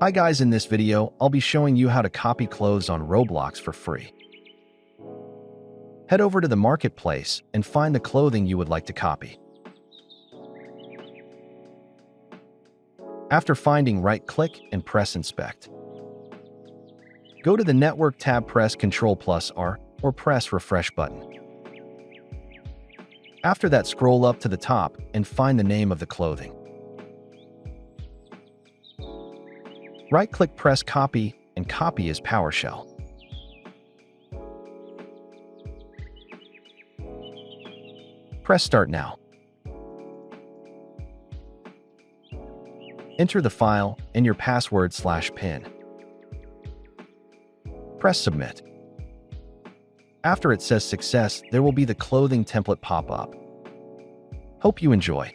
Hi guys, in this video, I'll be showing you how to copy clothes on Roblox for free. Head over to the marketplace and find the clothing you would like to copy. After finding, right-click and press Inspect. Go to the Network tab, press Ctrl+R or press Refresh button. After that, scroll up to the top and find the name of the clothing. Right-click, press Copy, and copy as PowerShell. Press Start now. Enter the file and your password/PIN. Press Submit. After it says Success, there will be the clothing template pop up. Hope you enjoy.